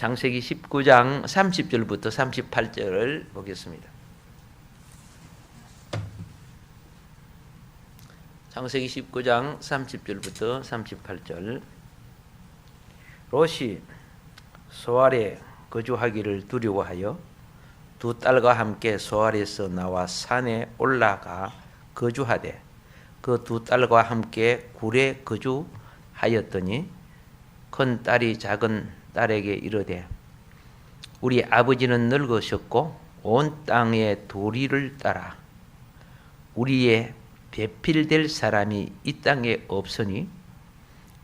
창세기 19장 30절부터 38절을 보겠습니다. 창세기 19장 30절부터 38절. 롯이 소알에 거주하기를 두려워하여 두 딸과 함께 소알에서 나와 산에 올라가 거주하되 그 두 딸과 함께 굴에 거주하였더니 큰 딸이 작은 딸에게 이르되 우리 아버지는 늙으셨고 온 땅의 도리를 따라 우리의 배필될 사람이 이 땅에 없으니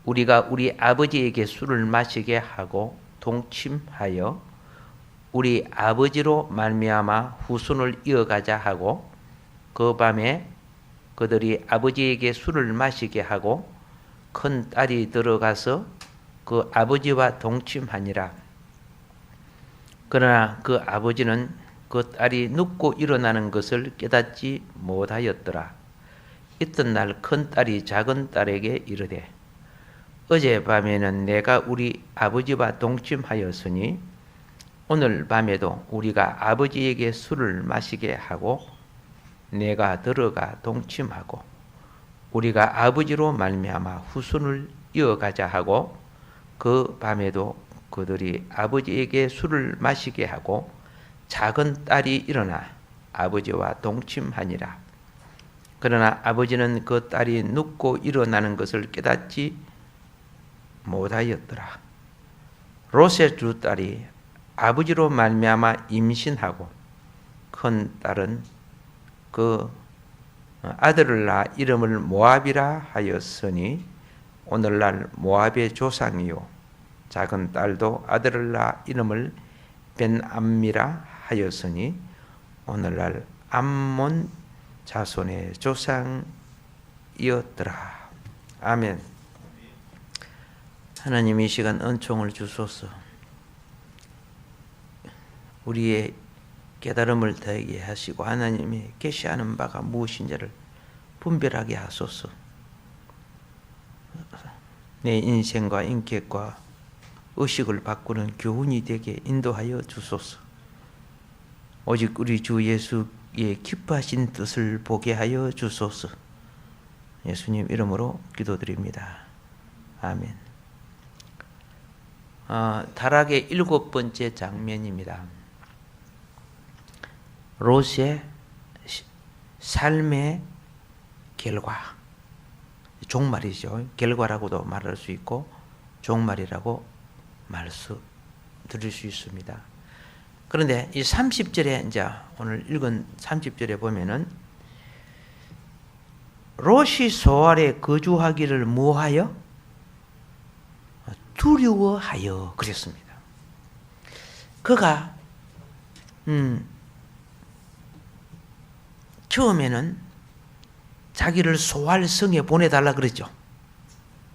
우리가 우리 아버지에게 술을 마시게 하고 동침하여 우리 아버지로 말미암아 후손을 이어가자 하고 그 밤에 그들이 아버지에게 술을 마시게 하고 큰 딸이 들어가서 그 아버지와 동침하니라. 그러나 그 아버지는 그 딸이 눕고 일어나는 것을 깨닫지 못하였더라. 이튿날 큰 딸이 작은 딸에게 이르되 어젯밤에는 내가 우리 아버지와 동침하였으니 오늘 밤에도 우리가 아버지에게 술을 마시게 하고 내가 들어가 동침하고 우리가 아버지로 말미암아 후손을 이어가자 하고 그 밤에도 그들이 아버지에게 술을 마시게 하고 작은 딸이 일어나 아버지와 동침하니라. 그러나 아버지는 그 딸이 눕고 일어나는 것을 깨닫지 못하였더라. 롯의 두 딸이 아버지로 말미암아 임신하고 큰 딸은 그 아들을 낳아 이름을 모압이라 하였으니 오늘날 모압의 조상이요 작은 딸도 아들을 낳아 이름을 벤암미라 하였으니 오늘날 암몬 자손의 조상이었더라. 아멘. 하나님 이 시간 은총을 주소서. 우리의 깨달음을 더하게 하시고 하나님이 계시하는 바가 무엇인지를 분별하게 하소서. 내 인생과 인격과 의식을 바꾸는 교훈이 되게 인도하여 주소서. 오직 우리 주 예수의 기뻐하신 뜻을 보게 하여 주소서. 예수님 이름으로 기도드립니다. 아멘. 타락의 7번째 장면입니다. 롯의 삶의 결과, 종말이죠. 결과라고도 말할 수 있고 종말이라고 말씀드릴 수 있습니다. 그런데 이 30절에 이제 오늘 읽은 30절에 보면은 롯이 소알에 거주하기를 뭐하여? 두려워하여 그랬습니다. 그가 처음에는 자기를 소알 성에 보내달라 그랬죠.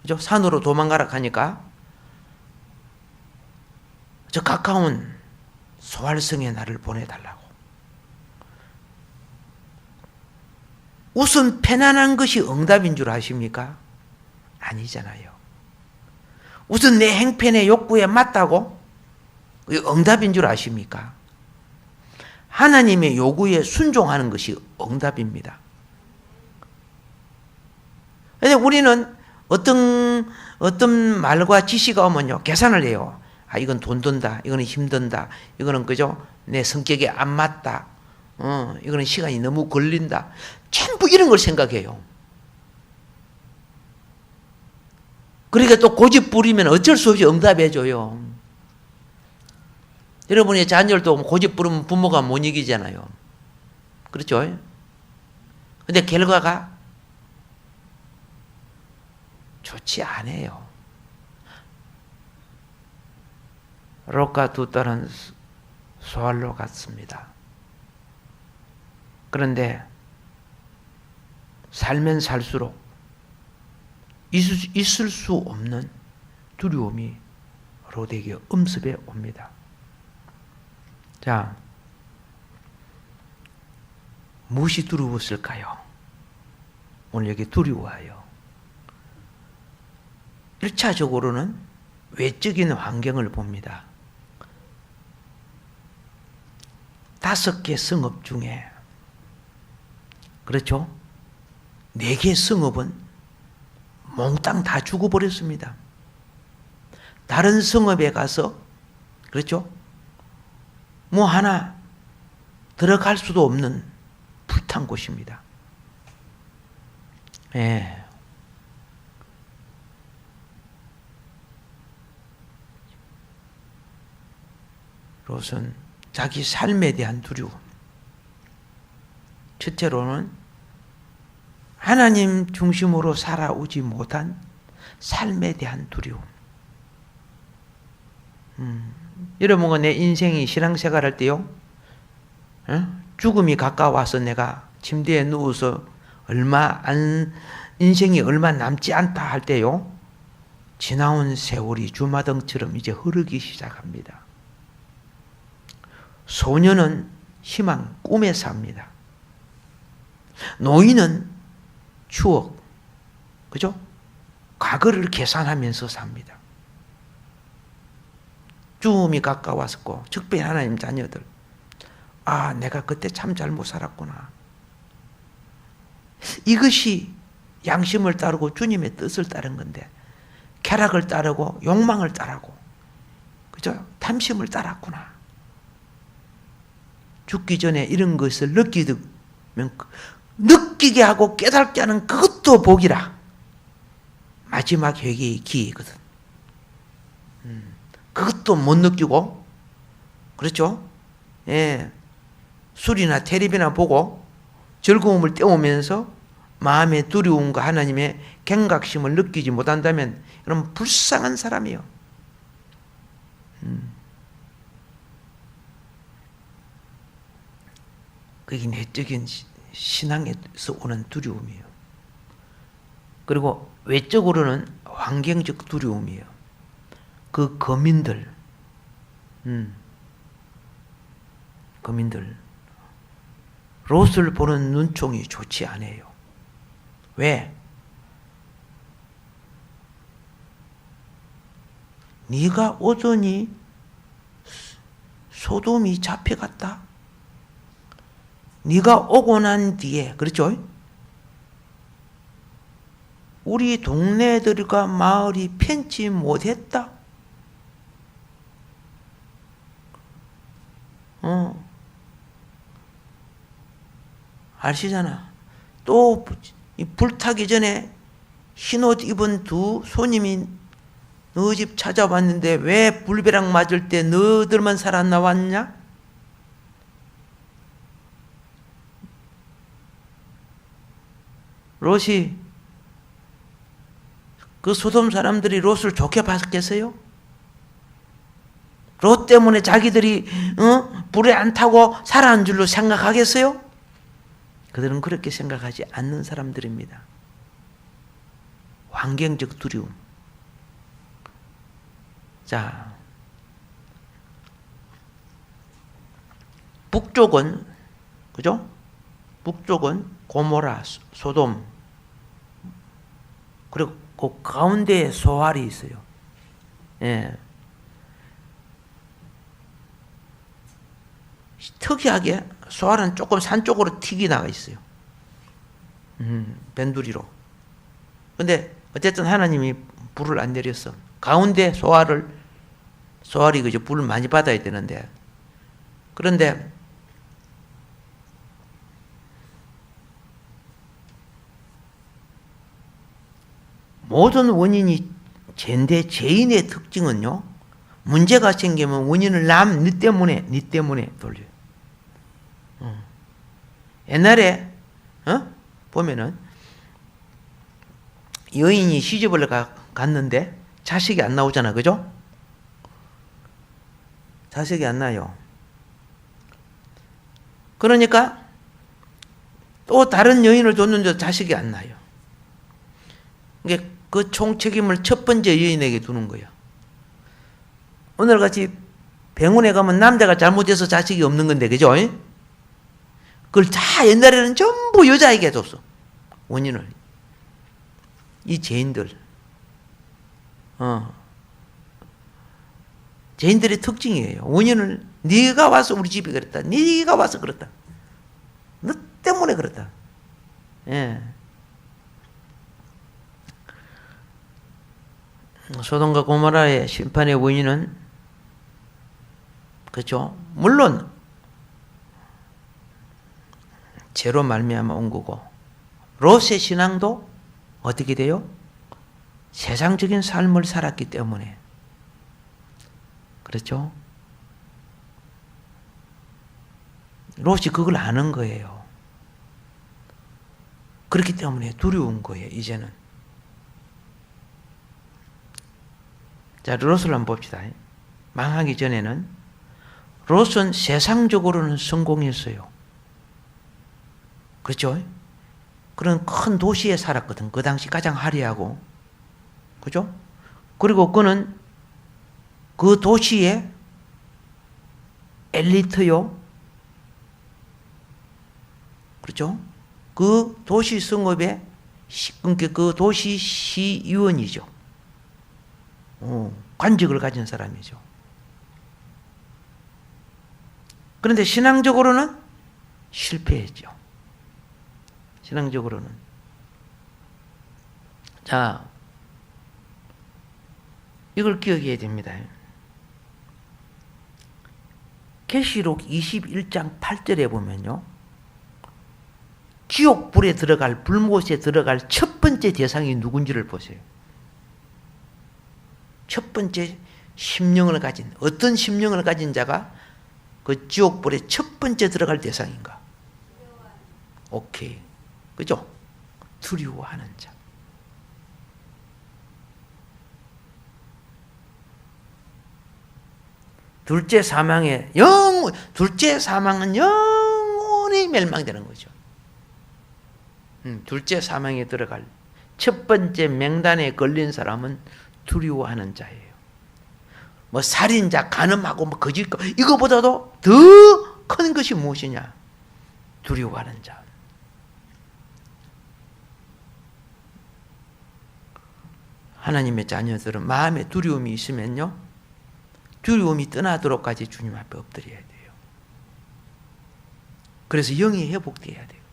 그죠? 산으로 도망가라 하니까 저 가까운 소알 성에 나를 보내달라고. 우선 편안한 것이 응답인 줄 아십니까? 아니잖아요. 우선 내 행편의 욕구에 맞다고? 응답인 줄 아십니까? 하나님의 요구에 순종하는 것이 응답입니다. 그런데 우리는 어떤 말과 지시가 오면요, 계산을 해요. 아, 이건 돈 든다. 이거는 힘든다. 이거는 그죠? 내 성격에 안 맞다. 이거는 시간이 너무 걸린다. 전부 이런 걸 생각해요. 그러니까 또 고집 부리면 어쩔 수 없이 응답해줘요. 여러분의 자녀들도 고집 부르면 부모가 못 이기잖아요. 그렇죠? 근데 결과가 좋지 않아요. 롯과 두 딸은 소알로 갔습니다. 그런데 살면 살수록 있을 수 없는 두려움이 롯에게 엄습해 옵니다. 자, 무엇이 두려웠을까요? 오늘 여기 두려워해요. 1차적으로는 외적인 환경을 봅니다. 5개 성읍 중에, 그렇죠? 4개 성읍은 몽땅 다 죽어버렸습니다. 다른 성읍에 가서, 그렇죠? 뭐 하나 들어갈 수도 없는 불탄 곳입니다. 예. 롯은 자기 삶에 대한 두려움. 첫째로는 하나님 중심으로 살아오지 못한 삶에 대한 두려움. 여러분과 내 인생이 신앙생활 할 때요, 죽음이 가까워서 내가 침대에 누워서 인생이 얼마 남지 않다 할 때요, 지나온 세월이 주마등처럼 이제 흐르기 시작합니다. 소년은 희망, 꿈에 삽니다. 노인은 추억, 그죠? 과거를 계산하면서 삽니다. 죽음이 가까웠고, 특별히 하나님 자녀들, 아, 내가 그때 참 잘못 살았구나. 이것이 양심을 따르고 주님의 뜻을 따른 건데, 쾌락을 따르고 욕망을 따르고, 그죠? 탐심을 따랐구나. 죽기 전에 이런 것을 느끼게 하고 깨닫게 하는 그것도 복이라. 마지막 회개의 기회거든. 그것도 못 느끼고, 그렇죠? 예. 술이나 텔레비나 보고 즐거움을 때우면서 마음의 두려움과 하나님의 경각심을 느끼지 못한다면 여러분 불쌍한 사람이에요. 그게 내적인 신앙에서 오는 두려움이에요. 그리고 외적으로는 환경적 두려움이에요. 그 거민들 롯을 보는 눈총이 좋지 않아요. 왜? 네가 오더니 소돔이 잡혀갔다. 네가 오고 난 뒤에, 그렇죠? 우리 동네들과 마을이 편치 못했다. 아시잖아. 또 불타기 전에 흰옷 입은 2 손님이 너 집 찾아왔는데 왜 불벼락 맞을 때 너들만 살아나왔냐? 롯이 그 소돔 사람들이 롯을 좋게 봤겠어요? 롯 때문에 자기들이 불에 안 타고 살아난 줄로 생각하겠어요? 그들은 그렇게 생각하지 않는 사람들입니다. 환경적 두려움. 자, 북쪽은, 그죠? 북쪽은 고모라, 소돔, 그리고 그 가운데에 소알이 있어요. 예. 특이하게 소알은 조금 산 쪽으로 튀기 나가 있어요. 변두리로. 근데 어쨌든 하나님이 불을 안 내렸어. 가운데 소알이 그저 불을 많이 받아야 되는데, 그런데 모든 원인이 죄인데 죄인의 특징은요, 문제가 생기면 원인을 네 때문에 돌려요. 옛날에 보면은 여인이 시집을 갔는데 자식이 안 나오잖아, 그죠? 자식이 안 나요. 그러니까 또 다른 여인을 뒀는데 자식이 안 나요. 그러니까 그 총책임을 첫 번째 여인에게 두는 거예요. 오늘같이 병원에 가면 남자가 잘못해서 자식이 없는 건데, 그죠? 그걸 다 옛날에는 전부 여자에게 줬어. 원인을. 이 죄인들. 죄인들의 특징이에요. 원인을 네가 와서 우리 집에 그랬다. 네가 와서 그랬다. 너 때문에 그랬다. 예. 소돔과 고모라의 심판의 원인은 그렇죠. 물론 죄로 말미암아 온 거고 롯의 신앙도 어떻게 돼요? 세상적인 삶을 살았기 때문에 그렇죠. 롯이 그걸 아는 거예요. 그렇기 때문에 두려운 거예요. 이제는. 자, 롯을 한번 봅시다. 망하기 전에는 롯은 세상적으로는 성공했어요. 그렇죠? 그런 큰 도시에 살았거든. 그 당시 가장 화려하고. 그죠? 그리고 그는 그 도시의 엘리트요. 그렇죠? 그 도시 성읍의 그 도시 시의원이죠. 관직을 가진 사람이죠. 그런데 신앙적으로는 실패했죠. 신앙적으로는. 자, 이걸 기억해야 됩니다. 계시록 21장 8절에 보면요. 지옥불에 들어갈, 불못에 들어갈 첫 번째 대상이 누군지를 보세요. 첫 번째 심령을 가진, 어떤 심령을 가진 자가 그 지옥불에 첫 번째 들어갈 대상인가? 오케이. 그죠? 두려워하는 자. 둘째 사망은 영원히 멸망되는 거죠. 둘째 사망에 들어갈 첫 번째 맹단에 걸린 사람은 두려워하는 자예요. 뭐 살인자, 간음하고 뭐 거짓 이거보다도 더 큰 것이 무엇이냐? 두려워하는 자. 하나님의 자녀들은 마음에 두려움이 있으면요, 두려움이 떠나도록까지 주님 앞에 엎드려야 돼요. 그래서 영이 회복돼야 돼요.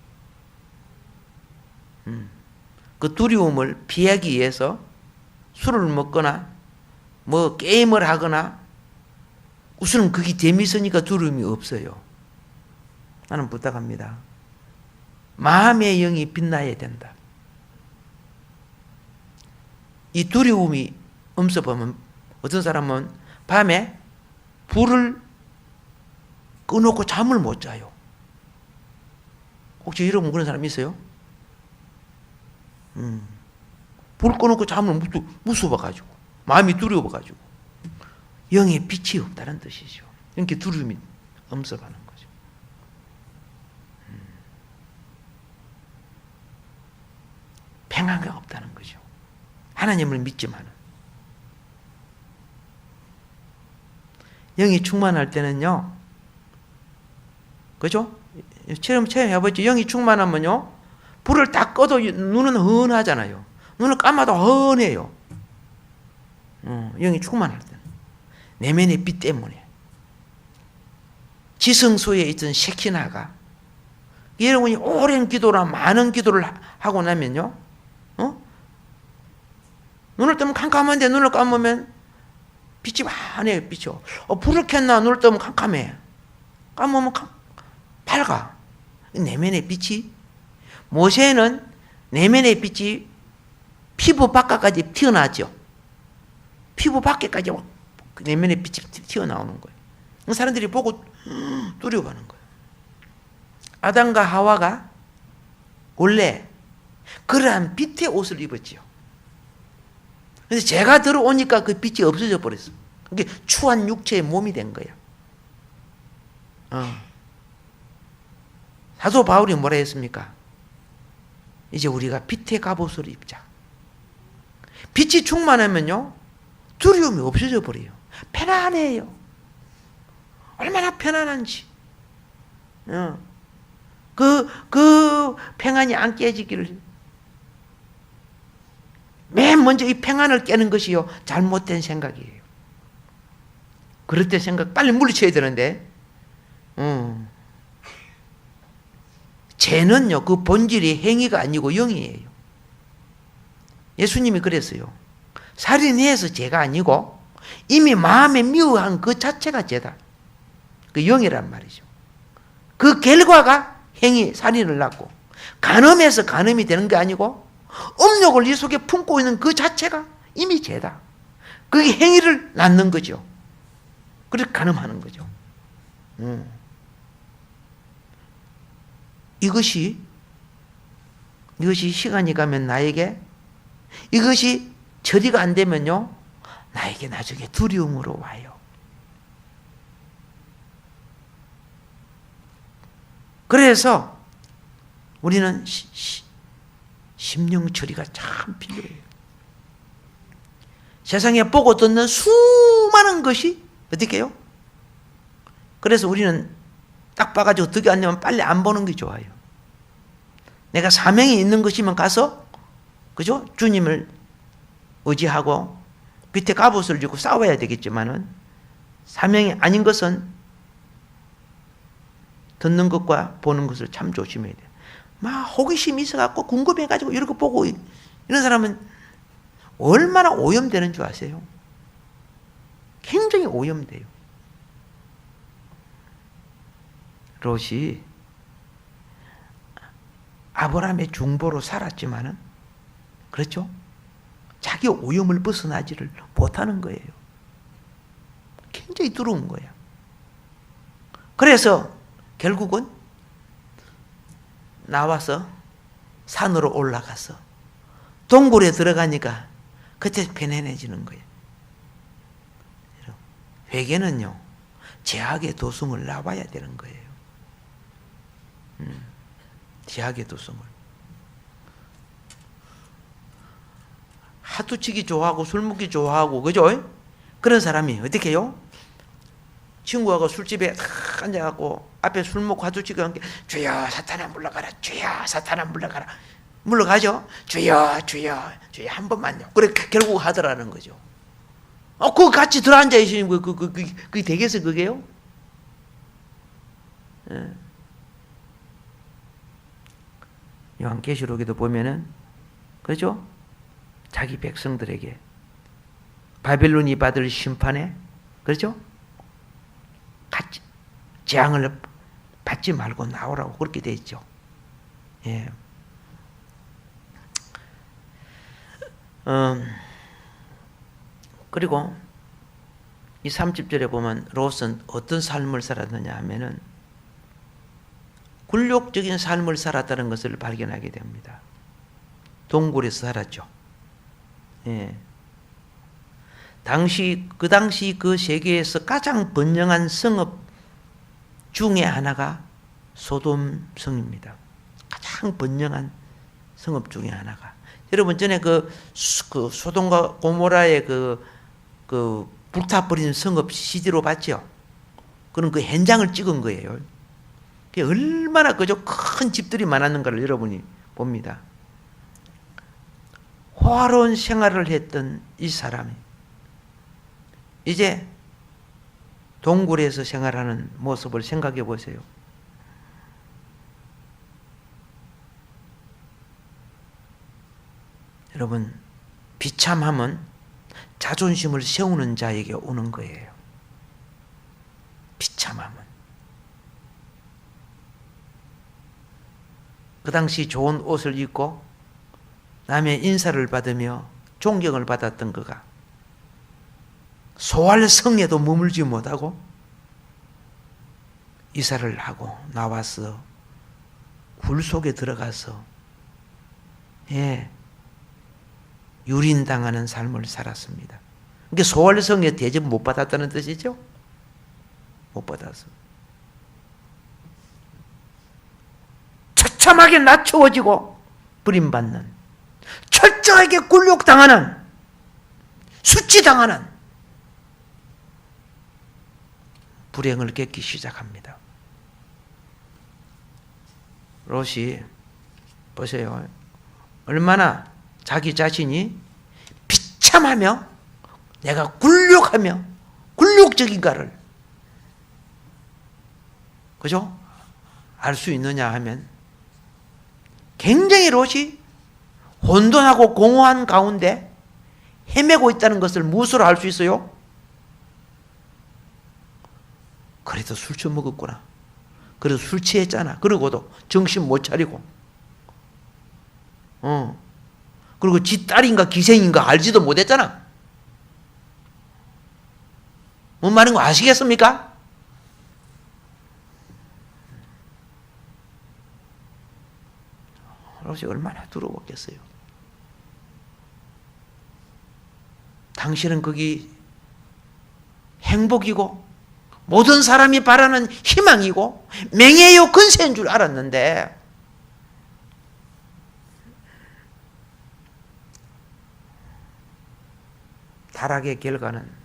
그 두려움을 피하기 위해서 술을 먹거나 뭐 게임을 하거나 우선은 그게 재미있으니까 두려움이 없어요. 나는 부탁합니다. 마음의 영이 빛나야 된다. 이 두려움이 없어보면 어떤 사람은 밤에 불을 꺼놓고 잠을 못 자요. 혹시 여러분 그런 사람 있어요? 불 꺼놓고 잠을 무서워가지고 마음이 두려워가지고 영의 빛이 없다는 뜻이죠. 이렇게 두려움이 엄습하는 거죠. 평안가 없다는 거죠. 하나님을 믿지만은. 영이 충만할 때는요, 그죠? 체험해보죠. 영이 충만하면요, 불을 딱 꺼도 눈은 헌하잖아요. 눈을 감아도 헌해요. 영이 충만할 때는. 내면의 빛 때문에. 지성소에 있던 셰키나가 여러분이 오랜 기도나 많은 기도를 하고 나면요, 눈을 뜨면 캄캄한데 눈을 감으면 빛이 환해요. 빛이. 불을 켰나 눈을 뜨면 캄캄해. 감으면 밝아. 내면의 빛이. 모세는 내면의 빛이 피부 바깥까지 튀어나왔죠. 피부 밖에까지 내면의 빛이 튀어나오는 거예요. 사람들이 보고 두려워하는 거예요. 아담과 하와가 원래 그러한 빛의 옷을 입었지요. 그래서 제가 들어오니까 그 빛이 없어져 버렸어. 그게 추한 육체의 몸이 된 거야. 사도 바울이 뭐라 했습니까? 이제 우리가 빛의 갑옷을 입자. 빛이 충만하면요, 두려움이 없어져 버려요. 편안해요. 얼마나 편안한지. 그 평안이 안 깨지기를. 맨 먼저 이 평안을 깨는 것이요, 잘못된 생각이에요. 그럴 때 생각 빨리 물리쳐야 되는데, 죄는요, 그 본질이 행위가 아니고 영이에요. 예수님이 그랬어요. 살인해서 죄가 아니고 이미 마음에 미워한 그 자체가 죄다. 그 영이란 말이죠. 그 결과가 행위, 살인을 낳고, 간음해서 간음이 되는 게 아니고 음욕을 이 속에 품고 있는 그 자체가 이미 죄다. 그게 행위를 낳는 거죠. 그래서 간음하는 거죠. 이것이 시간이 가면 나에게, 이것이 처리가 안 되면요, 나에게 나중에 두려움으로 와요. 그래서 우리는 심령 처리가 참 필요해요. 세상에 보고 듣는 수많은 것이 어떻게 해요? 그래서 우리는 딱 봐가지고 어떻게 안 되면 빨리 안 보는 게 좋아요. 내가 사명이 있는 것이면 가서, 그죠? 주님을 의지하고 밑에 갑옷을 주고 싸워야 되겠지만은, 사명이 아닌 것은 듣는 것과 보는 것을 참 조심해야 돼요. 막 호기심이 있어갖고 궁금해가지고 이렇게 보고, 이런 사람은 얼마나 오염되는 줄 아세요? 굉장히 오염돼요. 롯이 아브라함의 중보로 살았지만은, 그렇죠? 자기 오염을 벗어나지를 못하는 거예요. 굉장히 두려운 거야. 그래서 결국은 나와서 산으로 올라가서 동굴에 들어가니까 그때 편안해지는 거예요. 회개는요, 제약의 도성을 나와야 되는 거예요. 제약의 도성을. 하도 치기 좋아하고 술 먹기 좋아하고, 그죠? 그런 사람이 어떻게 해요? 친구하고 술집에 탁 앉아갖고 앞에 술 먹고 하도 치기 하는 게, 주여 사탄아 물러가라, 주여 사탄아 물러가라. 물러가죠? 주여 주여 주여 한 번만요. 그래 결국 하더라는 거죠. 그거 같이 들어앉아 있으니 그게 되겠어, 그게요? 예. 요한계시록에도 보면은, 그죠? 자기 백성들에게 바벨론이 받을 심판에, 그렇죠? 같이 재앙을 받지 말고 나오라고 그렇게 돼 있죠. 예. 그리고 이 30절에 보면 롯은 어떤 삶을 살았느냐 하면은 굴욕적인 삶을 살았다는 것을 발견하게 됩니다. 동굴에서 살았죠. 예. 그 당시 그 세계에서 가장 번영한 성읍 중에 하나가 소돔 성입니다. 가장 번영한 성읍 중에 하나가. 여러분 전에 그 소돔과 고모라의 그 불타버린 성읍 CD로 봤죠? 그런 그 현장을 찍은 거예요. 그게 얼마나 그저 큰 집들이 많았는가를 여러분이 봅니다. 호화로운 생활을 했던 이 사람이 이제 동굴에서 생활하는 모습을 생각해 보세요. 여러분, 비참함은 자존심을 세우는 자에게 오는 거예요. 비참함은. 그 당시 좋은 옷을 입고 남의 인사를 받으며 존경을 받았던 그가 소활성에도 머물지 못하고 이사를 하고 나와서 굴 속에 들어가서 유린당하는 삶을 살았습니다. 그러니까 소활성에 대접 못 받았다는 뜻이죠? 못 받았어. 처참하게 낮추어지고 버림받는, 철저하게 굴욕당하는, 수치당하는 불행을 겪기 시작합니다. 롯이 보세요. 얼마나 자기 자신이 비참하며 내가 굴욕하며 굴욕적인가를 그죠? 알 수 있느냐 하면 굉장히 롯이 혼돈하고 공허한 가운데 헤매고 있다는 것을 무엇으로 알 수 있어요? 그래도 술 처먹었구나. 그래도 술 취했잖아. 그러고도 정신 못 차리고 그리고 지 딸인가 기생인가 알지도 못했잖아. 뭔 말인 거 아시겠습니까? 롯이 얼마나 두려웠겠어요. 당신은 거기 행복이고 모든 사람이 바라는 희망이고 명예요 근세인 줄 알았는데 타락의 결과는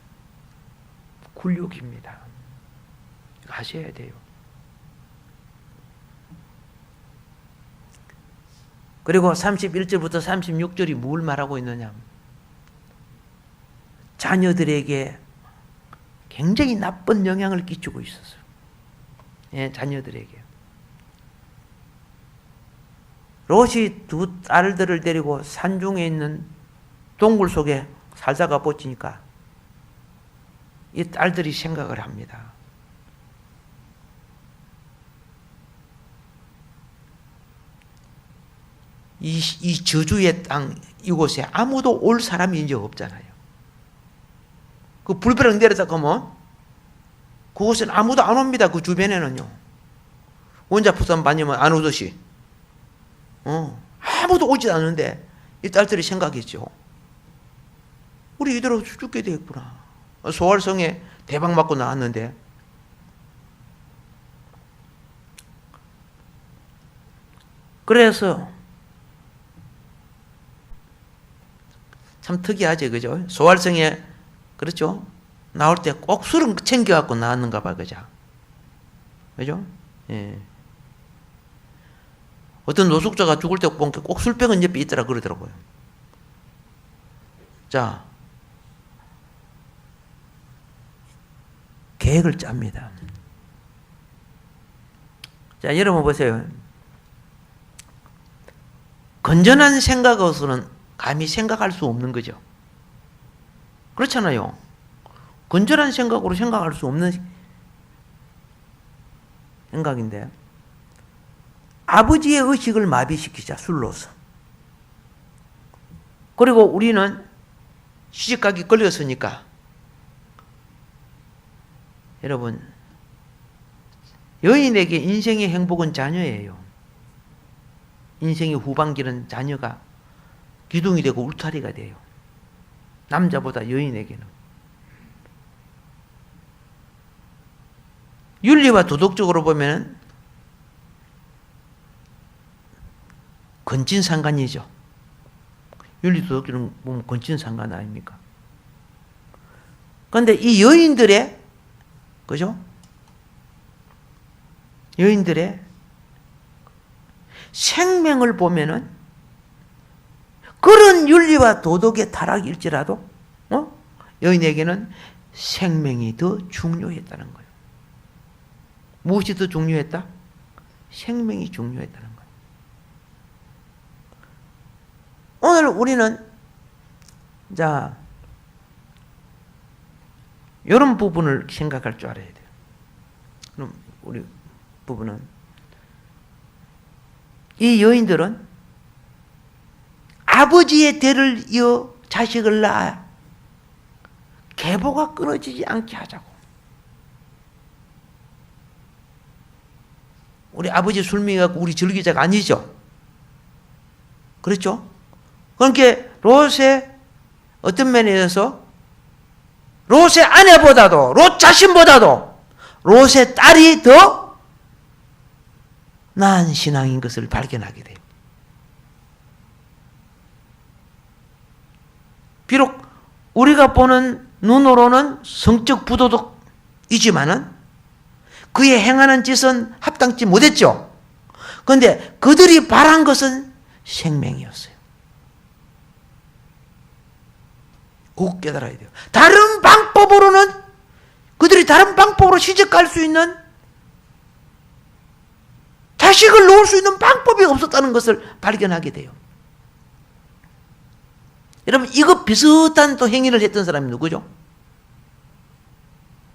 굴욕입니다. 아셔야 돼요. 그리고 31절부터 36절이 뭘 말하고 있느냐? 자녀들에게 굉장히 나쁜 영향을 끼치고 있었어요. 예, 자녀들에게. 롯이 두 딸들을 데리고 산중에 있는 동굴 속에 살다가 뻗치니까 이 딸들이 생각을 합니다. 이 저주의 땅 이곳에 아무도 올 사람이 이제 없잖아요. 그 불벼락 내려다 가면 그곳엔 아무도 안 옵니다. 그 주변에는요. 원자포산 반이면 안 오듯이 아무도 오지 않는데 이 딸들이 생각했죠. 우리 이대로 죽게 되겠구나. 소활성에 대박 맞고 나왔는데 그래서 참 특이하죠. 그죠? 소활성에 그렇죠? 나올 때 꼭 술은 챙겨갖고 나왔는가 봐. 그죠? 그죠? 예. 어떤 노숙자가 죽을 때 보니까 꼭 술병은 옆에 있더라 그러더라고요. 자, 계획을 짭니다. 자, 여러분 보세요. 건전한 생각으로서는 감히 생각할 수 없는 거죠. 그렇잖아요. 건전한 생각으로 생각할 수 없는 생각인데 아버지의 의식을 마비시키자 술로서. 그리고 우리는 시집가기 걸렸으니까 여러분 여인에게 인생의 행복은 자녀예요. 인생의 후반기는 자녀가 기둥이 되고 울타리가 돼요. 남자보다 여인에게는. 윤리와 도덕적으로 보면 건친상간이죠. 윤리 도덕적으로 보면 건친상간 아닙니까? 그런데 이 여인들의 그죠? 여인들의 생명을 보면은 그런 윤리와 도덕의 타락일지라도 여인에게는 생명이 더 중요했다는 거예요. 무엇이 더 중요했다? 생명이 중요했다는 거예요. 오늘 우리는 자 이런 부분을 생각할 줄 알아야 돼요. 그럼 우리 부분은 이 여인들은 아버지의 대를 이어 자식을 낳아 계보가 끊어지지 않게 하자고. 우리 아버지 술 먹여갖고 우리 즐기자가 아니죠. 그렇죠? 그러니까 롯의 어떤 면에서 롯의 아내보다도 롯 자신보다도 롯의 딸이 더 나은 신앙인 것을 발견하게 돼요. 비록 우리가 보는 눈으로는 성적 부도덕이지만은 그의 행하는 짓은 합당치 못했죠. 그런데 그들이 바란 것은 생명이었어요. 꼭 깨달아야 돼요. 다른 방법으로는 그들이 다른 방법으로 시집갈 수 있는, 자식을 놓을 수 있는 방법이 없었다는 것을 발견하게 돼요. 여러분, 이거 비슷한 또 행위를 했던 사람이 누구죠?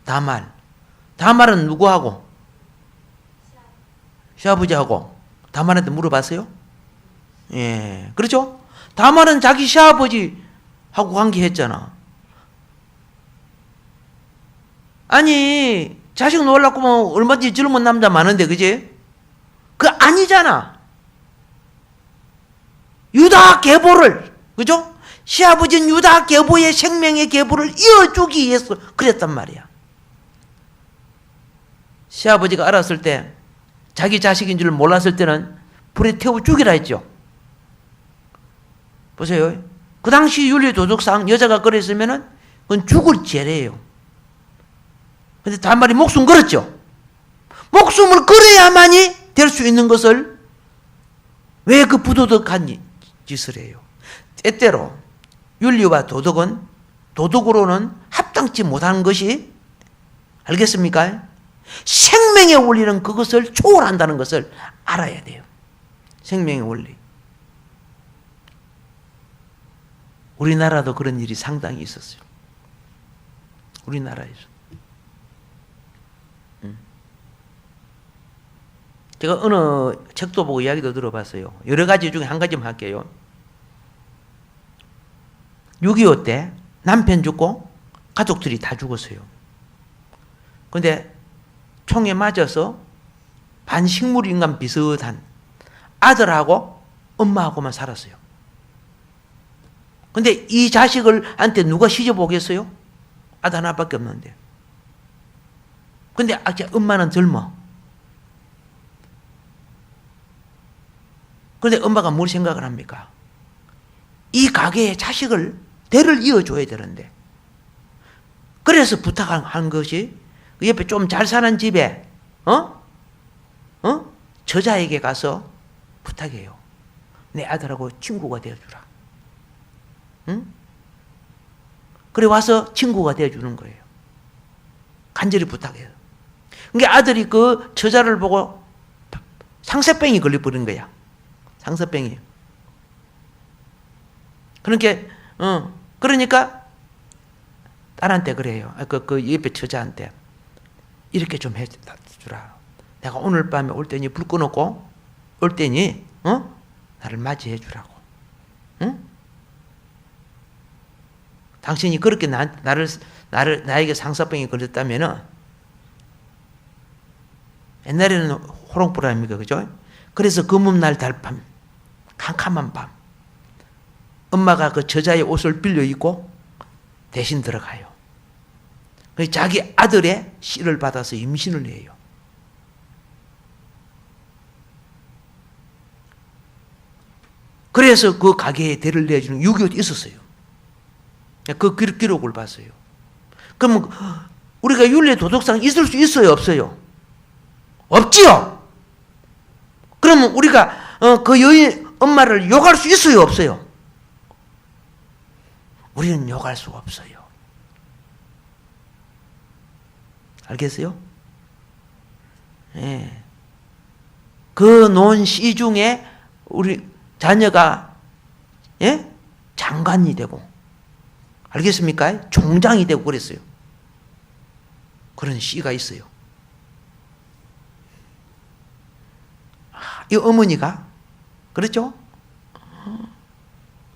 다말. 다말은 누구하고? 시아버지하고. 다말한테 물어봤어요? 예, 그렇죠? 다말은 자기 시아버지하고 관계했잖아. 아니, 자식 놓으려고 뭐 얼마든지 젊은 남자 많은데, 그지? 그 아니잖아. 유다 계보를, 그죠? 시아버지는 유다 계보의 생명의 계보를 이어주기 위해서 그랬단 말이야. 시아버지가 알았을 때, 자기 자식인 줄 몰랐을 때는 불에 태워 죽이라 했죠. 보세요. 그 당시 윤리 도덕상 여자가 그랬으면은 그건 죽을 죄래요. 근데 단말이 목숨 걸었죠. 목숨을 걸어야만이 될 수 있는 것을 왜 그 부도덕한 짓을 해요? 때때로 윤리와 도덕은 도덕으로는 합당치 못한 것이, 알겠습니까? 생명의 원리는 그것을 초월한다는 것을 알아야 돼요. 생명의 원리. 우리나라도 그런 일이 상당히 있었어요. 우리나라에서. 제가 어느 책도 보고 이야기도 들어봤어요. 여러 가지 중에 한 가지만 할게요. 6.25 때 남편 죽고 가족들이 다 죽었어요. 근데 총에 맞아서 반식물인간 비슷한 아들하고 엄마하고만 살았어요. 근데 이 자식을 한테 누가 시집오겠어요? 아들 하나밖에 없는데. 근데 엄마는 젊어. 그런데 엄마가 뭘 생각을 합니까? 이 가게에 자식을, 대를 이어줘야 되는데. 그래서 부탁한 것이, 그 옆에 좀 잘 사는 집에, 저자에게 가서 부탁해요. 내 아들하고 친구가 되어주라. 응? 그래 와서 친구가 되어주는 거예요. 간절히 부탁해요. 그러니까 아들이 그 저자를 보고 상세병이 걸려버린 거야. 상세병이. 그러니까 딸한테 그래요. 그 옆에 처자한테 이렇게 좀 해주라. 내가 오늘 밤에 올 때니 불 꺼놓고 올 때니 나를 맞이해 주라고. 응? 당신이 그렇게 나에게 상사병이 걸렸다면은, 옛날에는 호롱불 아닙니까, 그죠? 그래서 금음날 달밤, 캄캄한 밤, 엄마가 그 저자의 옷을 빌려 입고 대신 들어가요. 자기 아들의 씨를 받아서 임신을 해요. 그래서 그 가게에 대를 내주는 6.25도 있었어요. 그 기록을 봤어요. 그러면 우리가 윤리 도덕상 있을 수 있어요, 없어요? 없지요. 그러면 우리가 그 여인 엄마를 욕할 수 있어요, 없어요? 우리는 욕할 수 없어요. 알겠어요? 예. 그 놓은 씨 중에 우리 자녀가, 예? 장관이 되고, 알겠습니까? 총장이 되고 그랬어요. 그런 씨가 있어요. 이 어머니가, 그렇죠?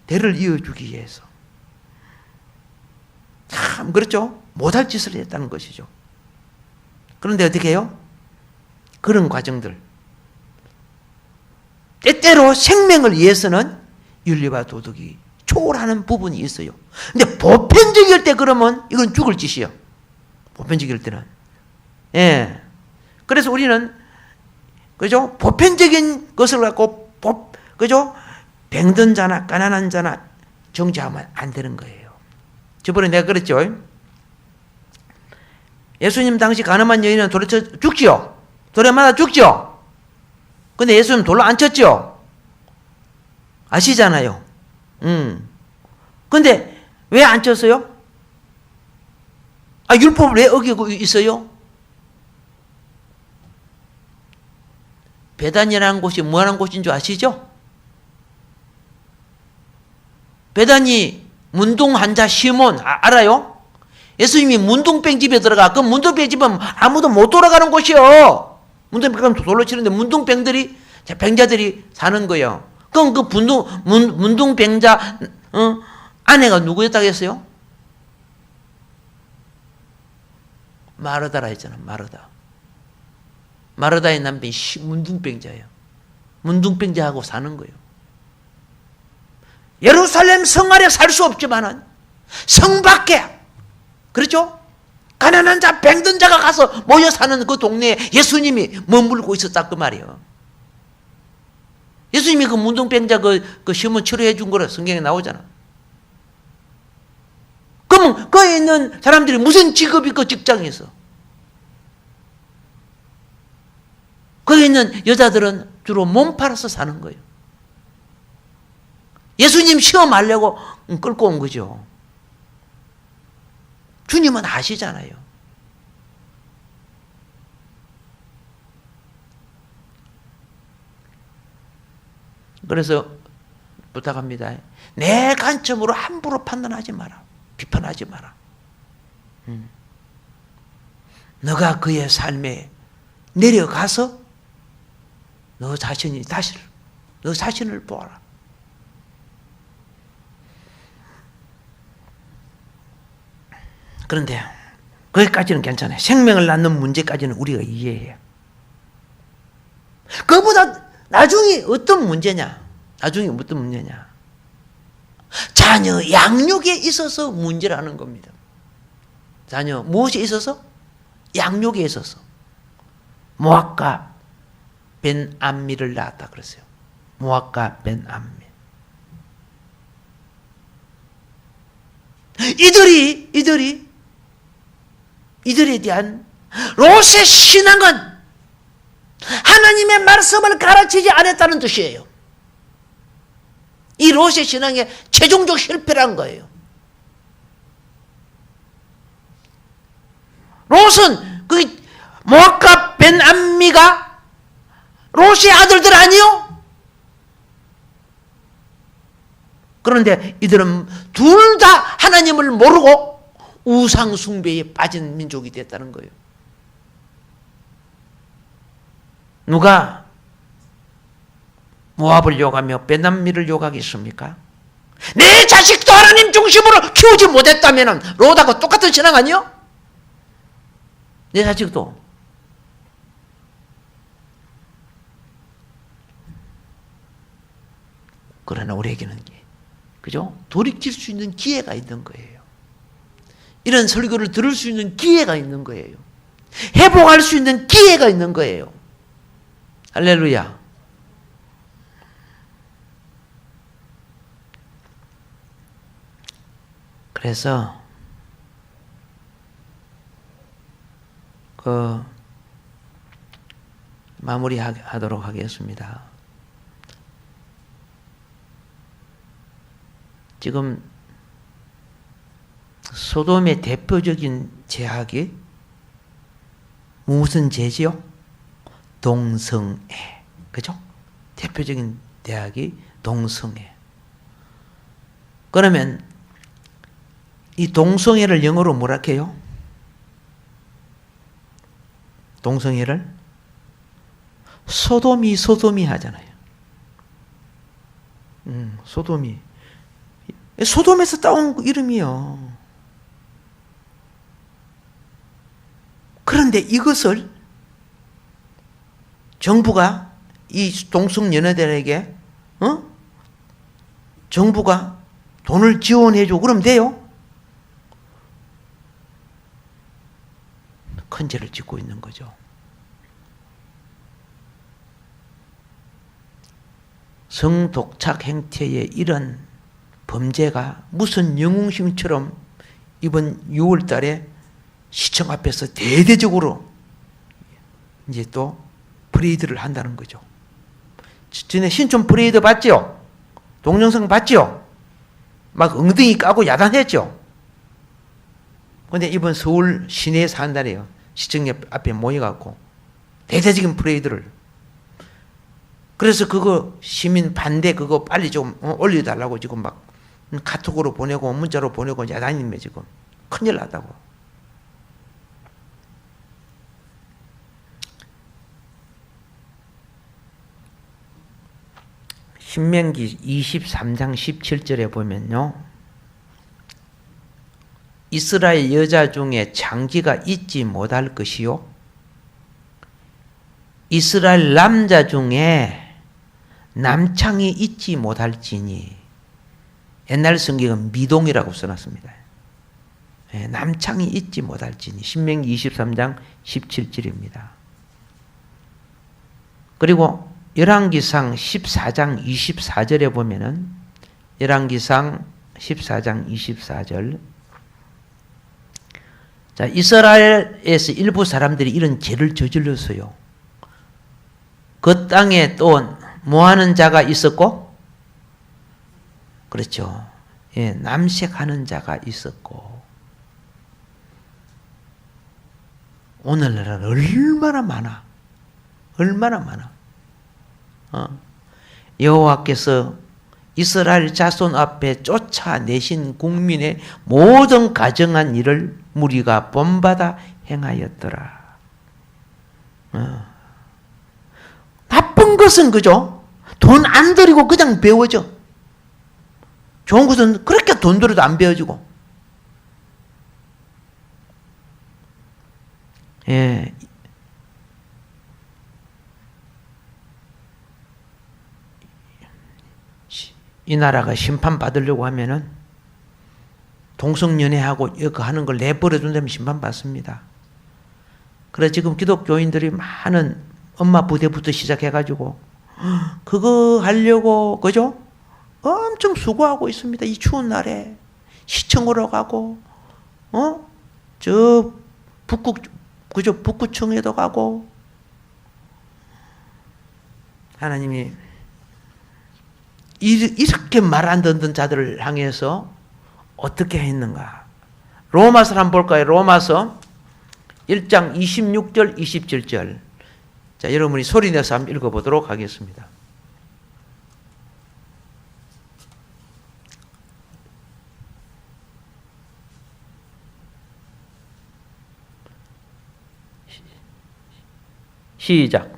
대를 이어주기 위해서. 참, 그렇죠? 못할 짓을 했다는 것이죠. 그런데 어떻게 해요? 그런 과정들. 때때로 생명을 위해서는 윤리와 도덕이 초월하는 부분이 있어요. 근데 보편적일 때 그러면 이건 죽을 짓이요. 보편적일 때는. 예. 그래서 우리는, 그죠? 보편적인 것을 갖고, 그죠? 병든 자나 가난한 자나 정죄하면 안 되는 거예요. 저번에 내가 그랬죠? 예수님 당시 가늠한 여인은 돌에 쳐 죽지요? 돌에 맞아 죽죠? 근데 예수님 돌로 안 쳤죠? 아시잖아요. 근데 왜 안 쳤어요? 율법을 왜 어기고 있어요? 베단이라는 곳이 뭐하는 곳인 줄 아시죠? 베단이 문둥 환자 시몬 알아요? 예수님이 문둥병 집에 들어가. 그 문둥병 집은 아무도 못 돌아가는 곳이요. 문둥병 가면 돌로 치는데 문둥병들이 병자들이 사는 거예요. 그럼 그 문둥병자 아내가 누구였다고 했어요? 마르다라 했잖아. 마르다의 남편이 문둥병자예요. 문둥병자하고 사는 거예요. 예루살렘 성 안에 살 수 없지만은 성 밖에, 그렇죠? 가난한 자, 병든 자가 가서 모여 사는 그 동네에 예수님이 머물고 있었다 그 말이에요. 예수님이 그 문둥병자 그 시몬 치료해 준 거로 성경에 나오잖아. 그러면 거기 있는 사람들이 무슨 직업이 그 직장에 있어? 거기 있는 여자들은 주로 몸 팔아서 사는 거예요. 예수님 시험하려고 끌고 온 거죠. 주님은 아시잖아요. 그래서 부탁합니다. 내 관점으로 함부로 판단하지 마라. 비판하지 마라. 너가 그의 삶에 내려가서 너 자신을 보아라. 그런데 거기까지는 괜찮아요. 생명을 낳는 문제까지는 우리가 이해해요. 그보다 나중에 어떤 문제냐? 자녀 양육에 있어서 문제라는 겁니다. 자녀 무엇에 있어서? 양육에 있어서. 모압과 벤암미를 낳았다 그랬어요. 모압과 벤암미. 이들에 대한 롯의 신앙은 하나님의 말씀을 가르치지 않았다는 뜻이에요. 이 롯의 신앙의 최종적 실패란 거예요. 롯은 그 모압과 벤암미가 롯의 아들들 아니요? 그런데 이들은 둘 다 하나님을 모르고 우상 숭배에 빠진 민족이 됐다는 거예요. 누가 모압을 욕하며 벤암미를 욕하겠습니까? 내 자식도 하나님 중심으로 키우지 못했다면 롯하고 똑같은 신앙 아니요? 내 자식도. 그러나 우리에게는 그죠? 돌이킬 수 있는 기회가 있는 거예요. 이런 설교를 들을 수 있는 기회가 있는 거예요. 회복할 수 있는 기회가 있는 거예요. 할렐루야. 그래서 마무리하도록 하겠습니다. 지금 소돔의 대표적인 죄악이 무슨 죄지요? 동성애. 그죠? 대표적인 죄악이 동성애. 그러면 이 동성애를 영어로 뭐라 해요? 동성애를 소돔이 하잖아요. 소돔이. 소돔에서 따온 이름이요. 그런데 이것을 정부가 이 동성연애들에게 정부가 돈을 지원해주고 그러면 돼요? 큰 죄를 짓고 있는 거죠. 성독착 행태의 이런 범죄가 무슨 영웅심처럼 이번 6월 달에 시청 앞에서 대대적으로 이제 또 프레이드를 한다는 거죠. 전에 신촌 프레이드 봤죠? 동영상 봤죠? 막 엉덩이 까고 야단했죠? 근데 이번 서울 시내에 산다네요. 시청 앞에 모여갖고 대대적인 프레이드를. 그래서 그거 시민 반대 그거 빨리 좀 올려달라고 지금 막 카톡으로 보내고 문자로 보내고 야단이네 지금. 큰일 났다고. 신명기 23장 17절에 보면요. 이스라엘 여자 중에 장기가 있지 못할 것이요. 이스라엘 남자 중에 남창이 있지 못할지니. 옛날 성경은 미동이라고 써놨습니다. 남창이 있지 못할지니. 신명기 23장 17절입니다. 그리고 열왕기상 14장 24절에 보면은 열왕기상 14장 24절 자, 이스라엘에서 일부 사람들이 이런 죄를 저질렀어요. 그 땅에 또 뭐하는 자가 있었고 그렇죠. 예, 남색하는 자가 있었고 오늘날은 얼마나 많아. 얼마나 많아. 여호와께서 이스라엘 자손 앞에 쫓아내신 국민의 모든 가정한 일을 무리가 본받아 행하였더라. 나쁜 것은 그죠? 돈 안 들이고 그냥 배워져. 좋은 것은 그렇게 돈 들여도 안 배워지고. 예. 이 나라가 심판받으려고 하면은 동성연애하고 이거 하는 걸 내버려 둔다면 심판받습니다. 그래서 지금 기독교인들이 많은 엄마 부대부터 시작해가지고 그거 하려고 그죠? 엄청 수고하고 있습니다. 이 추운 날에 시청으로 가고 저 그죠? 북구청에도 가고 하나님이 이렇게 말 안 듣는 자들을 향해서 어떻게 했는가? 로마서 한번 볼까요? 로마서 1장 26절 27절 자, 여러분이 소리내서 한번 읽어보도록 하겠습니다. 시작.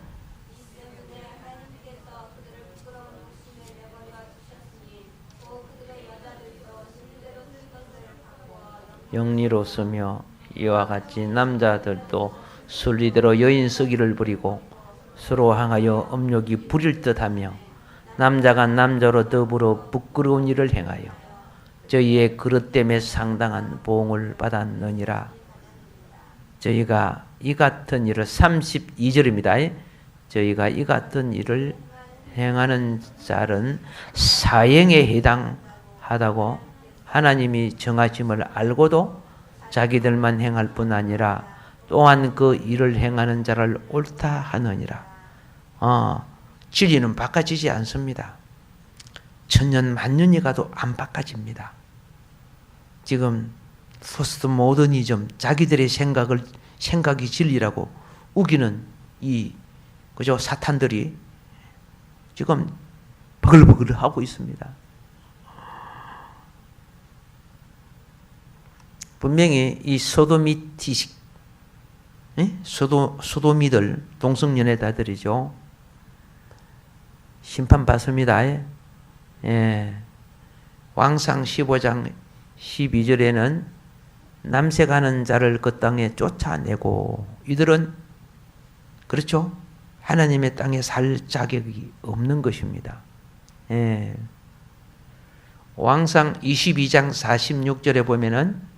영리로서며 이와 같이 남자들도 순리대로 여인 쓰기를 부리고 서로 향하여 업욕이 부릴 듯하며 남자가 남자로 더불어 부끄러운 일을 행하여 저희의 그릇 때문에 상당한 보응을 받았느니라. 저희가 이 같은 일을 32절입니다. 저희가 이 같은 일을 행하는 자는 사형에 해당하다고 하나님이 정하심을 알고도 자기들만 행할 뿐 아니라 또한 그 일을 행하는 자를 옳다 하느니라. 진리는 바꿔지지 않습니다. 천년 만년이 가도 안 바꿔집니다. 지금 포스트 모더니즘 자기들의 생각이 진리라고 우기는 이 그죠 사탄들이 지금 버글버글 하고 있습니다. 분명히 이 소도미티식 소도미들 동성연애자들이죠. 심판받습니다. 예. 왕상 15장 12절에는 남색하는 자를 그 땅에 쫓아내고 이들은 그렇죠. 하나님의 땅에 살 자격이 없는 것입니다. 예. 왕상 22장 46절에 보면은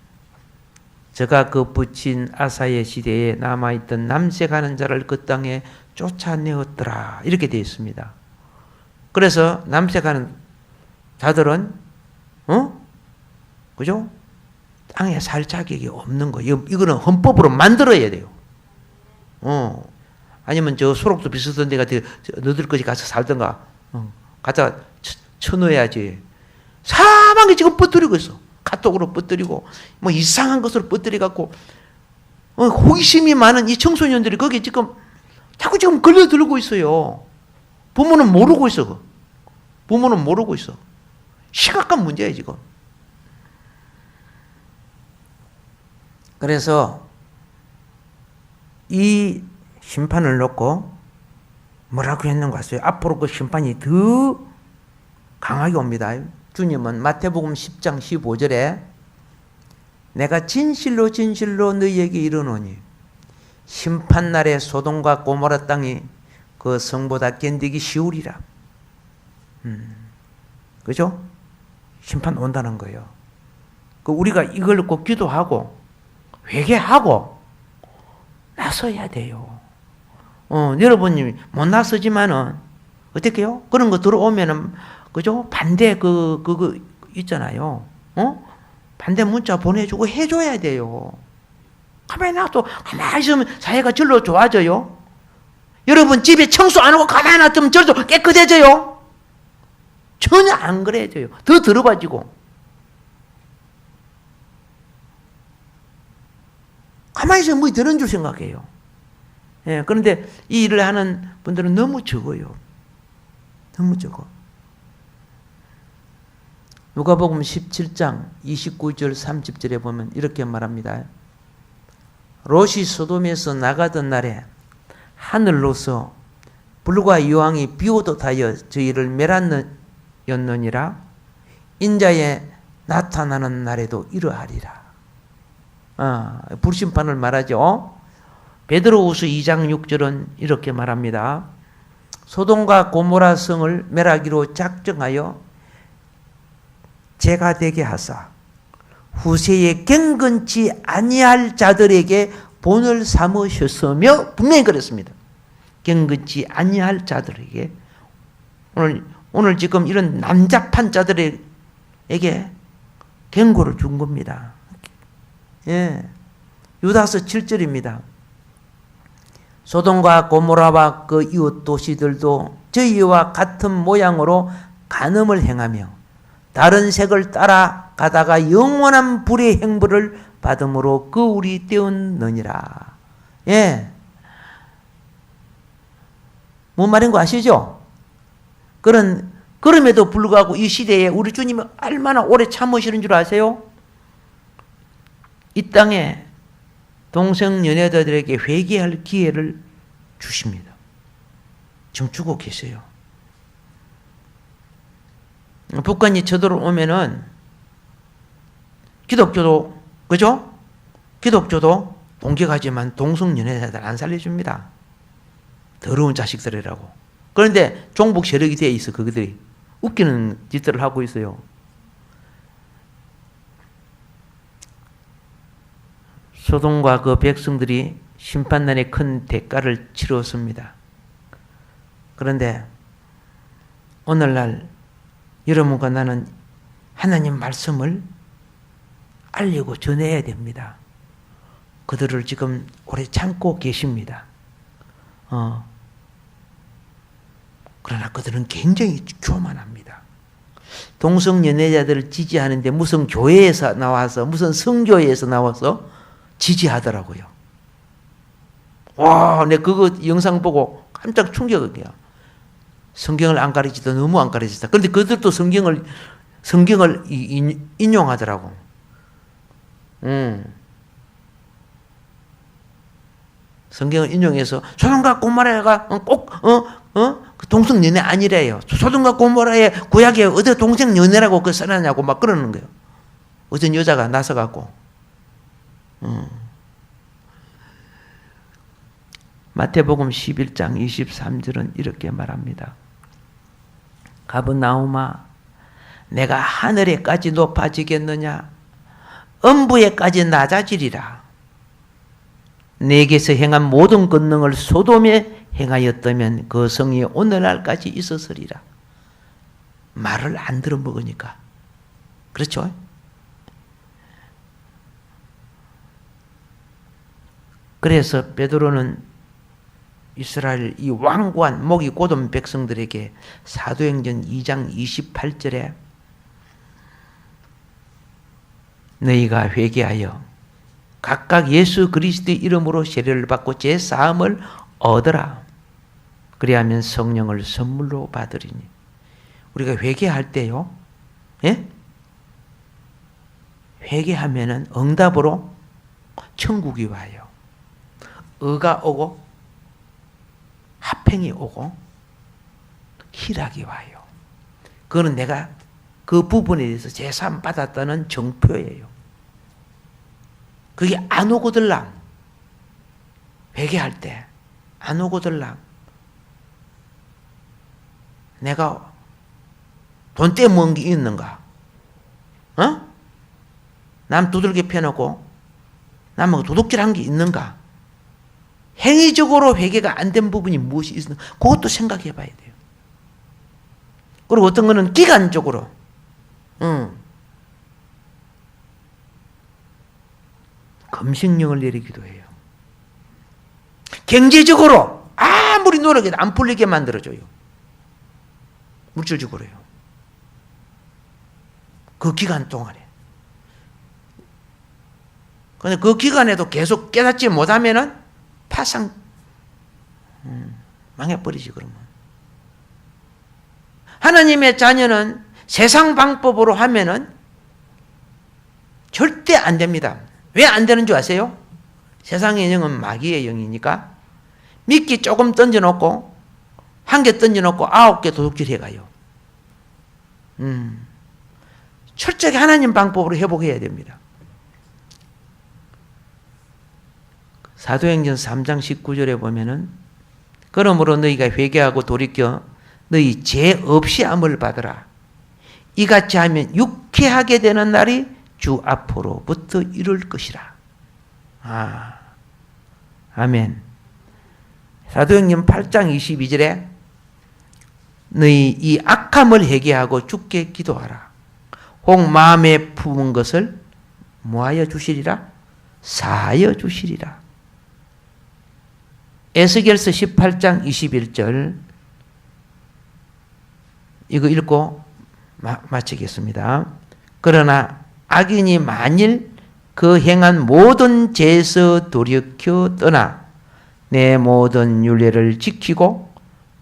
저가 그 붙인 아사의 시대에 남아있던 남색하는 자를 그 땅에 쫓아내었더라. 이렇게 되어 있습니다. 그래서 남색하는 자들은 그죠? 땅에 살 자격이 없는 거예요. 이거는 헌법으로 만들어야 돼요. 아니면 저 소록도 비슷한 데가 너들까지 가서 살던가 갖다 쳐넣어야지. 사방에 지금 뻗들이고 있어. 카톡으로 뻗뜨리고 뭐 이상한 것으로 뻗뜨려 갖고 호기심이 많은 이 청소년들이 거기 지금 자꾸 지금 걸려들고 있어요. 부모는 모르고 있어. 부모는 모르고 있어. 심각한 문제예요, 지금. 그래서 이 심판을 놓고 뭐라고 했는가 하세요? 앞으로 그 심판이 더 강하게 옵니다. 주님은 마태복음 10장 15절에 내가 진실로 진실로 너희에게 이르노니 심판날에 소돔과 고모라 땅이 그 성보다 견디기 쉬우리라. 그죠? 심판 온다는 거예요. 우리가 이걸 꼭 기도하고 회개하고 나서야 돼요. 여러분이 못 나서지만은 어떻게요? 그런 거 들어오면은 그죠? 반대 그거 있잖아요. 반대 문자 보내주고 해줘야 돼요. 가만히 놔둬. 가만히 있으면 사회가 절로 좋아져요. 여러분 집에 청소 안 하고 가만히 놔두면 절로 깨끗해져요. 전혀 안 그래져요. 더 더러워지고. 가만히 있으면 뭐 들은 줄 생각해요. 예, 그런데 이 일을 하는 분들은 너무 적어요. 너무 적어. 누가복음 17장 29절 30절에 보면 이렇게 말합니다. 롯이 소돔에서 나가던 날에 하늘로서 불과 유황이 비오듯 하여 저희를 멸하였느니라. 인자에 나타나는 날에도 이러하리라. 불심판을 말하죠. 베드로후서 2장 6절은 이렇게 말합니다. 소돔과 고모라 성을 멸하기로 작정하여 죄가 되게 하사 후세에 경건치 아니할 자들에게 본을 삼으셨으며 분명히 그랬습니다. 경건치 아니할 자들에게 오늘 지금 이런 난잡한 자들에게 경고를 준 겁니다. 예. 유다서 7절입니다. 소돔과 고모라와 그 이웃 도시들도 저희와 같은 모양으로 간음을 행하며 다른 색을 따라가다가 영원한 불의 행벌을 받음으로 거울이 되었느니라. 예. 뭔 말인 거 아시죠? 그럼에도 불구하고 이 시대에 우리 주님이 얼마나 오래 참으시는 줄 아세요? 이 땅에 동성연애자들에게 회개할 기회를 주십니다. 지금 주고 계세요. 북한이 쳐들어오면은 기독교도 그죠? 기독교도 공격하지만 동성연애자들 안 살려줍니다. 더러운 자식들이라고. 그런데 종북 세력이 되어 있어. 그들이 웃기는 짓들을 하고 있어요. 소돔과 그 백성들이 심판날에 큰 대가를 치렀습니다. 그런데 오늘날 여러분과 나는 하나님 말씀을 알리고 전해야 됩니다. 그들을 지금 오래 참고 계십니다. 그러나 그들은 굉장히 교만합니다. 동성연애자들을 지지하는데 무슨 교회에서 나와서 무슨 성교회에서 나와서 지지하더라고요. 와, 내 그거 영상 보고 깜짝 충격이야. 성경을 안 가르치다 너무 안 가르치다. 그런데 그들도 성경을 인용하더라고. 성경을 인용해서 소돔과 고모라가 꼭 동성연애 아니래요. 소돔과 고모라의 구약에 어디 동성연애라고 그 써놨냐고 막 그러는 거예요. 어떤 여자가 나서갖고. 마태복음 11장 23절은 이렇게 말합니다. 가버나움아, 내가 하늘에까지 높아지겠느냐? 음부에까지 낮아지리라. 내게서 행한 모든 권능을 소돔에 행하였다면 그 성이 오늘날까지 있었으리라. 말을 안 들어먹으니까. 그렇죠? 그래서 베드로는 이스라엘 이 완고한 목이 곧은 백성들에게 사도행전 2장 28절에 너희가 회개하여 각각 예수 그리스도의 이름으로 세례를 받고 제 사함을 얻으라. 그리하면 성령을 선물로 받으리니. 우리가 회개할 때요, 예? 회개하면은 응답으로 천국이 와요. 의가 오고 화평이 오고 희락이 와요. 그거는 내가 그 부분에 대해서 제삼 받았다는 정표예요. 그게 안 오고들랑, 회개할 때 안 오고들랑, 내가 돈 떼먹은 게 있는가? 어? 남 두들겨 펴놓고 남하고 도둑질한 게 있는가? 행위적으로 회개가 안 된 부분이 무엇이 있는가? 그것도 생각해 봐야 돼요. 그리고 어떤 거는 기간적으로, 금식령을 내리기도 해요. 경제적으로 아무리 노력해도 안 풀리게 만들어줘요. 물질적으로요. 그 기간 동안에. 근데 그 기간에도 계속 깨닫지 못하면은 파상, 망해버리지, 그러면. 하나님의 자녀는 세상 방법으로 하면은 절대 안 됩니다. 왜 안 되는 줄 아세요? 세상의 영은 마귀의 영이니까 미끼 조금 던져놓고 1개 던져놓고 9개 도둑질 해가요. 철저하게 하나님 방법으로 회복해야 됩니다. 사도행전 3장 19절에 보면은 그러므로 너희가 회개하고 돌이켜 너희 죄 없이 암을 받으라. 이같이 하면 유쾌하게 되는 날이 주 앞으로부터 이룰 것이라. 아멘. 사도행전 8장 22절에 너희 이 악함을 회개하고 주께 기도하라. 혹 마음에 품은 것을 뭐하여 주시리라? 사하여 주시리라. 에스겔서 18장 21절 이거 읽고 마치겠습니다. 그러나 악인이 만일 그 행한 모든 죄에서 돌이켜 떠나 내 모든 율례를 지키고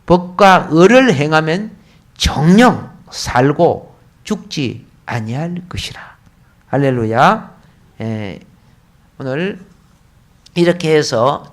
법과 의를 행하면 정령 살고 죽지 아니할 것이라. 할렐루야. 오늘 이렇게 해서